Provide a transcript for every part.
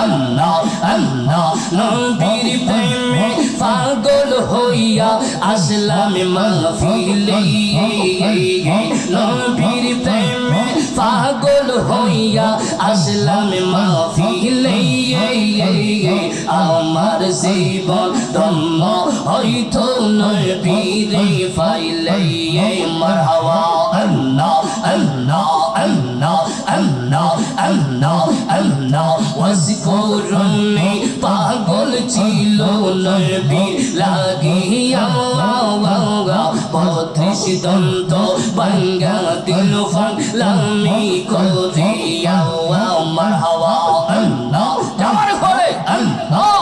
আল্লাহ আল্লাহ নবীর প্রেমে পাগল হইয়া আসলাম মাহফিলে নবীর প্রেমে পাগল হইয়া আসলাম মাহফিলে আমার জীবন ধন্য হইতো নবীরে পাইলে মারহাবা আল্লাহ আল্লাহ আল্লাহ আল্লাহ আল্লাহ আল্লাহ ওয়াজকুরুনি পাগল ছিল নবী লাগিয়া বত্রিশ দন্ত বাঙ্গা দিল ফাগলামি করিয়া মারহাবা আল্লাহ আমার ঘরে আল্লাহ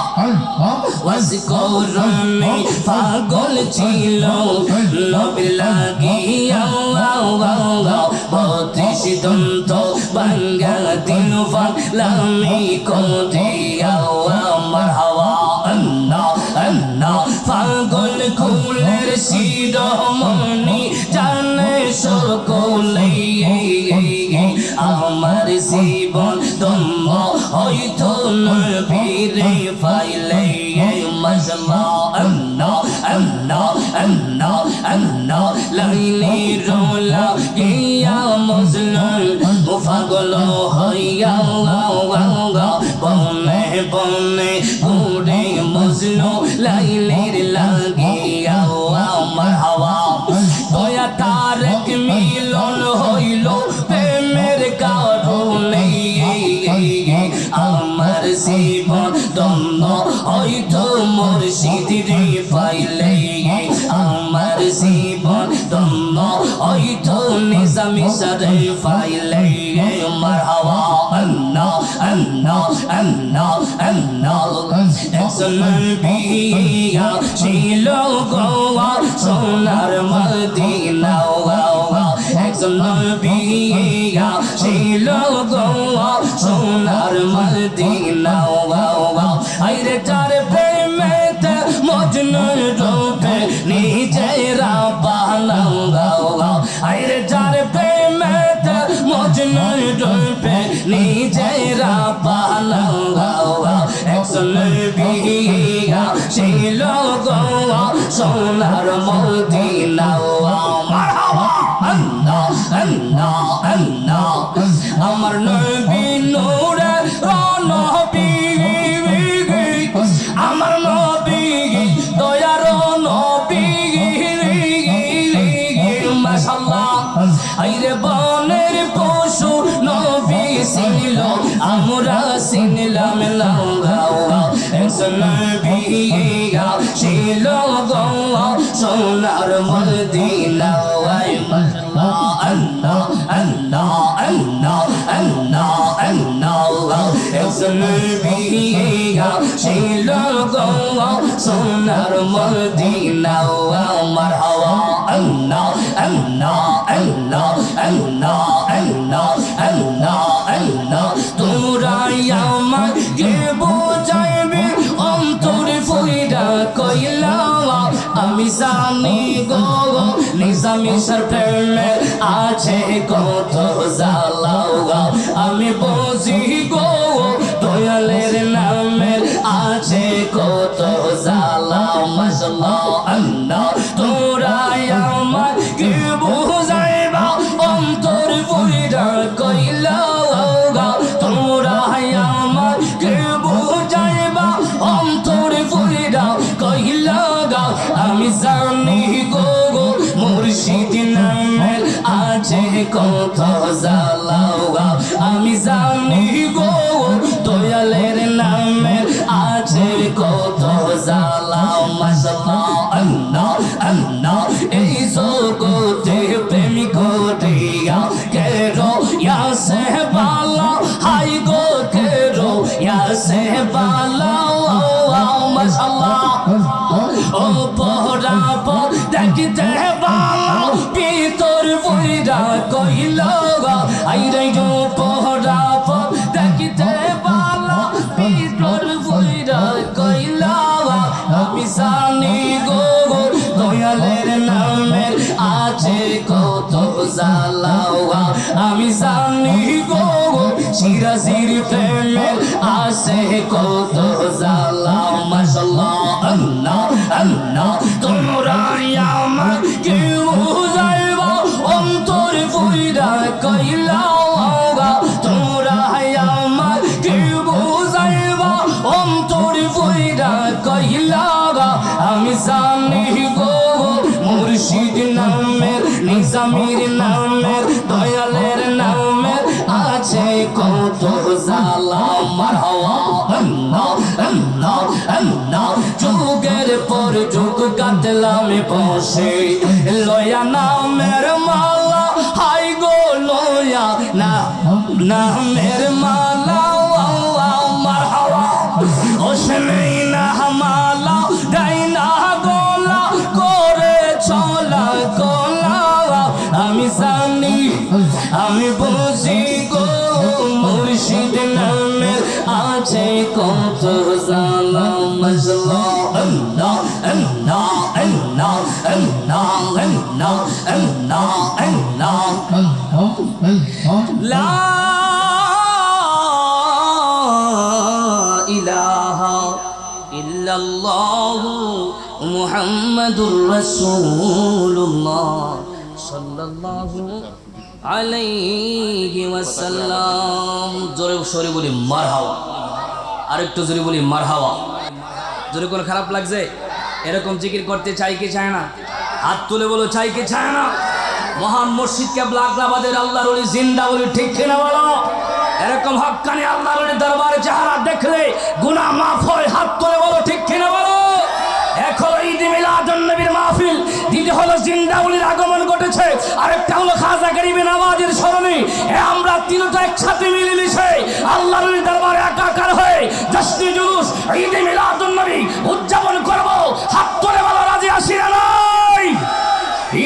ওয়াজকুরুনি পাগল ছিল নবী লাগিয়া বত্রিশ দন্ত বাঙ্গা দিল ফাগলামি করিয়া মারহাবা আল্লাহ আল্লাহ পাগল কুলের শিরোমণি জানে সকলে আমার জীবন ধন্য হইতো নবীরে পাইলে মজমা আল্লাহ আল্লাহ আল্লাহ আল্লাহ লাইলে রোলা গিয়া মজনু পাগল হইয়া বনে বনে ঘুরে মজনু লাইলের লাগিয়া মারহাবা দয়া তারক মিলন হইল প্রেমের কারণে আমার জীবন ধন্য হইতো মুর্শিদরে পাইলে আমার জীবন ধন্য হইতো নিজামি সারে পাইলে মারহাবা আল্লাহ আল্লাহ আল্লাহ আল্লাহ একজন নবিয়া ছিল গোয়া সোনার মদিনা একজন নবিয়া ছিল গোয়া সোনার মদিনা আইরে তার প্রেমেতে মজনু রূপে নিজেরা বানাও আইরে তার প্রেমেতে মজনু রূপে নিজেরা বানাও একজন নবিয়া ছিল গোয়া সোনার মদিনা মারহাবা আল্লাহ আল্লাহ আল্লাহ আমার নবী নূরে নবী আমার নবী দয়ার নবী মাশাআল্লাহ আইরে বনের পশু নবী ছিল আমরা চিনলাম না একজন নবী ছিল গোয়া সোনার মদিনা আল্লাহ আল্লাহ আল্লাহ আল্লাহ আল্লাহ একজন নবী ছিল গোয়া সোনার মদিনা মারহাবা আল্লাহ আল্লাহ আল্লাহ আল্লাহ আল্লাহ আল্লাহ আল্লাহ তোমরা আমার কে বোঝাইবে অন্তরে ফুইরা কইলা আমি জানি গো নিজামি সার প্রেমে আছে কত জ্বালা আমি বুঝি গো দয়ালের নামে আছে কত জ্বালা মাশাআল্লাহ আল্লাহ তোরা আমার কে বুঝাইবা অন্তর ফুইরা কইলা তোমরা আমার কে বুঝাইবা অন্তর ফুইরা কইলা আমি জানি গো মুর্শিদ নামে আছে কত জ্বালা আমি জানি গো দয়ালের নামে আছে কত জ্বালা মাশাআল্লাহ আল্লাহ আল্লাহ এই জগতে প্রেমী করিয়া কেরো ইয়াসে বালা হাই গো কেরো ইয়াসে বালা মাশাআল্লাহ ও পহরা পর দেখতে বালা ভিতর ফুইরা কইলা আইরে গো পহরা পর দেখতে বালা ভিতর ফুইরা কইলা আমি জানি গো দয়ালের নামে আছে কত জ্বালা আমি জানি গো সিরাজির প্রেমে আছে কত জ্বালা মাশাআল্লাহ আল্লাহ আল্লাহ তোমরা আমার কি বুঝাইবা অন্তর ফুইরা কইলা তোমরা আমার কি বুঝাইবা অন্তর ফুইরা কইলা আমি জানি গো মুর্শিদ নামের নিজামীর নামের দয়ালের নামের আছে কত জ্বালা মারহাবা আল্লাহ আল্লাহ আল্লাহ যুগের পর যুগ কাটলাম বসে লয়া নামের মালা হাই গো লয়া না নামের মালা মারহাবা হোসেনে না মালা ডাইনা গোলা করে চলা কোলা আমি জানি আমি বুঝি গো মুর্শিদ নামের আছে কত জ্বালা মাশাআল্লাহ আল্লাহ আল্লাহ আল্লাহ আল্লাহ আল্লাহ আল্লাহ আল্লাহ লা ইলাহা ইল্লাল্লাহু মুহাম্মাদুর রাসূলুল্লাহ সাল্লাল্লাহু আলাইহি ওয়াসাল্লাম। জোরে সরে বলি মারহাবা, আরেকটু জোরে বলি মারহাবা। জোরে কোন খারাপ লাগছে? এরকম জিকির করতে চাই কি চায় না? হাত তুলে বলো চাই কি চায় না? মহান মুর্শিদ কেবলা আগলাবাদের আল্লাহর ওলি জিন্দা বলি ঠিক কিনা বলো? এরকম হক্কানি আল্লাহর ওলি দরবারে চেহারা দেখলে গুনাহ মাফ হয়, হাত তুলে বলো ঠিক কিনা বলো? এখন ঈদ মিলাদুন নবীর মাহফিল, দ্বিতীয় হলো জিন্দা ওলির আগমন ঘটেছে, আরেকটা হলো খাজা গরিবে নওয়াজের স্মরণে। আমরা তিনটা একসাথে মিলেমিশে আল্লাহর ওলির দরবারে একাকার হয়ে জশ্নে জুলুস ঈদ মিলাদুন নবী উদযাপন করব। হাত তুলে বলো রাজি আছি না নাই?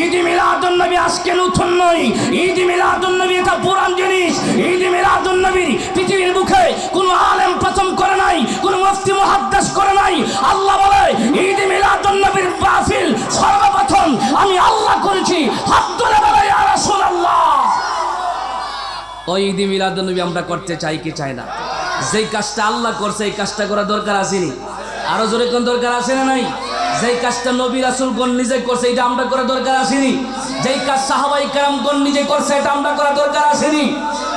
ঈদ মিলাদুন নবী আজকে নতুন নয়, ঈদ মিলাদুন নবী এটা পুরান জিনিস। ঈদ মিলাদুন নবী পৃথিবীর বুকে কোনো আলেম প্রথম করে নাই, কোনো মুফতি মুহাদ্দিস করে নাই। আল্লাহ বলে ঈদ মিলাদুন নবীর মাহফিল সর্বপ্রথম আমি আল্লাহ করেছি। হাত তুলে বলে ইয়া রাসূলুল্লাহ। ওই ঈদ মিলাদুন নবী আমরা করতে চাই কি চাই না? যেই কাজটা আল্লাহ করছে এই কাজটা করা দরকার আসেনি? আরো জোরে কোন দরকার আছে না নাই? যেই কাজটা নবী রাসূলগণ নিজে করছে এটা আমরা করা দরকার আসেনি? যেই কাজ সাহাবায়ে কেরামগণ নিজে করছে এটা আমরা করা দরকার আসেনি?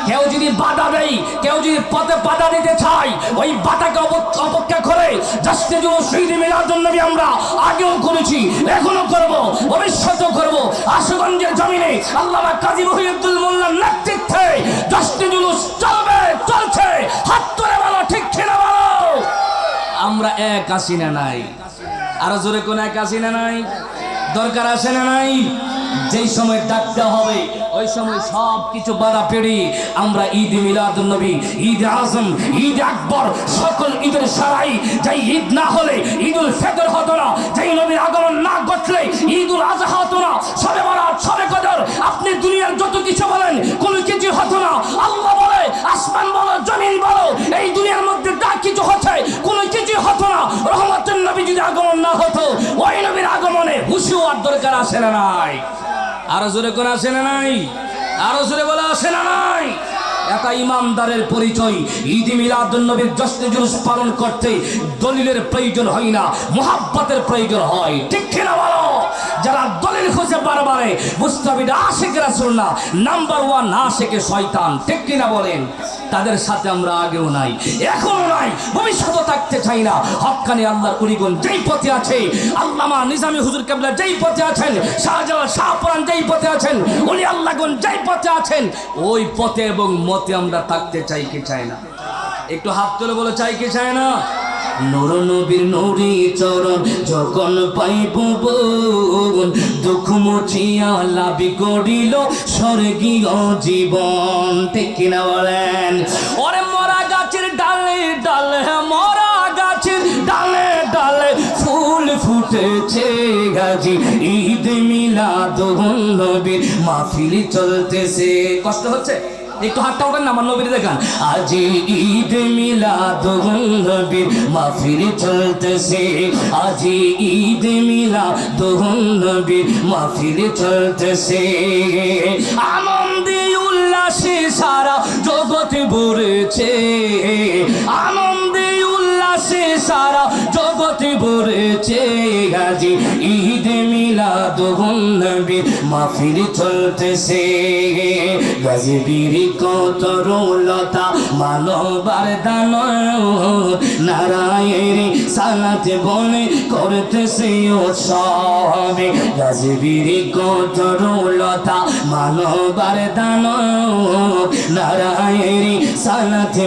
কেউ যদি বাধা দেয়, কেউ যদি পথে বাধা দিতে চায়, ওই বাধাকে অপেক্ষা করে জশ্নে জুলুস ঈদ মিলাদুন নবী আমরা আগেও করেছি, এখনো করব, ভবিষ্যতেও করব। আশুগঞ্জের জমিনে আল্লামা কাজী মহিউদ্দিন মোল্লার নেতৃত্বে জশ্নে জুলুস চলবে, চলছে। হাত তুলে বলো ঠিক কিনা বলো? আমরা এক আছি না নাই? আরো জোরে কোন এক আছি না নাই? দরকার আছে না নাই? যেই সময় ডাকতে হবে ওই সময় সব কিছু বাধা পেরিয়ে আমরা ঈদ মিলাদুন নবী, ঈদ আজম, ঈদ আকবর সকল ঈদের সারাই, যাই ঈদ না হলে ঈদুল ফিতর হতো না, যাই নবীর আগমন না ঘটলে ঈদুল আজহা হতো না, শবে বরাত, শবে কদর, আপনি দুনিয়ার যত কিছু বলেন কোনো কিছু হতো না। আল্লাহ বলে আসমান বলো জমিন বলো এই দুনিয়ার মধ্যে যা কিছু হচ্ছে কোনো কিছু হতো না রহমতের নবী যদি আগমন না হতো। ওই নবীর আগমনে হুশু আর দরকার আসে না নাই? আরো জোরে কোন আসে না নাই? আরো জোরে বলা আসে না নাই? এটা ইমানদারের পরিচয়। ঈদ মিলাদুন নবীর জশ্নে জুলুস পালন করতে দলিলের প্রয়োজন হয় না, মুহাব্বতের প্রয়োজন হয়। ঠিক কিনা বলো? যারা দলিল খুঁজে বারবারে বুঝতে হবে আশিক রাসূল না, নাম্বার 1 আশিকে শয়তান। ঠিক কিনা বলেন? তাদের সাথে আমরা আগেও নাই, এখনো নাই, ভবিষ্যতে থাকতে চাই না। হক্কানি আল্লাহর ওলিগণ যেই পথে আছে, আল্লামা নিজামী হুজুর কেবলা যেই পথে আছেন, শাহজালাল শাহপুরান যেই পথে আছেন, ওলি আল্লাহগণ যেই পথে আছেন, ওই পথে এবং মতে আমরা থাকতে চাই কি চাই না? একটু হাত তুলে বলে চাই কি চাই না? নূর নবীর নুরি চরণ যখন পাইব বোন, দুঃখ মুছিয়া লাভি করিল স্বর্গীয় জীবন। ঠিক কিনা বলেন? ওরে মরা গাছের ডালে ডালে, মরা গাছের ডালে ডালে ফুল ফুটেছে গাজি, ঈদ মিলাদুন নবীর মাহফিল চলতেছে। কষ্ট হচ্ছে? একটু হাতটা ওঠেন না, আমার নবীর দেখান। আজ ঈদ মিলাদুন নবীর মাহফিল চলতেছে, আজ ঈদ মিলাদুন নবীর মাহফিল চলতেছে। আনন্দে উল্লাসে সারা জগৎ ভরেছে, আনন্দে উল্লাসে সারা জগতে ভরেছে আজি ঈদে মিলাদুন নবী মাহফিল চলতেছে গাজীপুর কত রৌলতা মানবার দান নারায়ণের সালাতে বলে করতেছে উৎসব গাজীপুর কত রৌলতা মানবার দান নারায়ণের সালাতে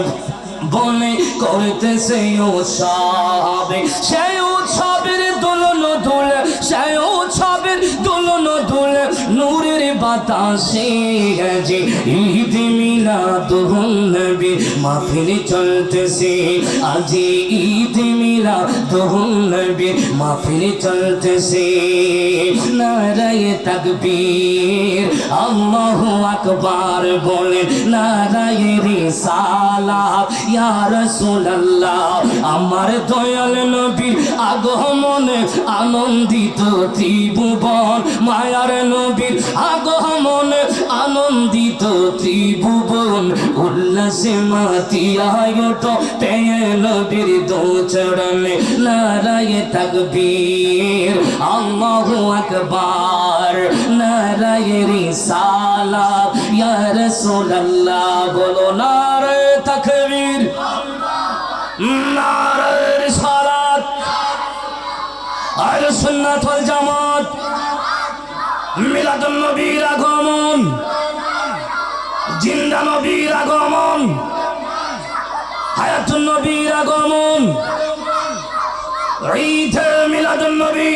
বলে করতেছে উৎসব সেই উৎসবের দোলন দোল সেই উৎসবের দোলন দোল নূরের বাতাসে যে ঈদ মিলাদুন নবী মাহফিল চলতেছে আজি ঈদ মিলাদুন নবী মাহফিল চলতেছে নারায়ে তাকবীর আল্লাহু আকবার বলেন নারায়ে রিসালাত ইয়া রাসূলুল্লাহ আমার দয়াল নবীর আগমনে আনন্দিত ত্রিভুবন মায়ার নবীর আগমনে আনন্দিত ত্রিভুবন উল্লাসে মাতিয়ায় তো পেয়ে নবীর দো চরণে নারায়ে তাকবীর আল্লাহু আকবার নারায়ে রিসালাত ইয়া রাসূলুল্লাহ বলো নারায়ে তাকবীর নারায়ে রিসালাত আহলে সুন্নাত ওয়াল জামাত মিলাদুন নবীর আগমন জিন্দা নবীর আগমন হায়াতুন নবীর আগমন ঈদ মিলাদুন নবী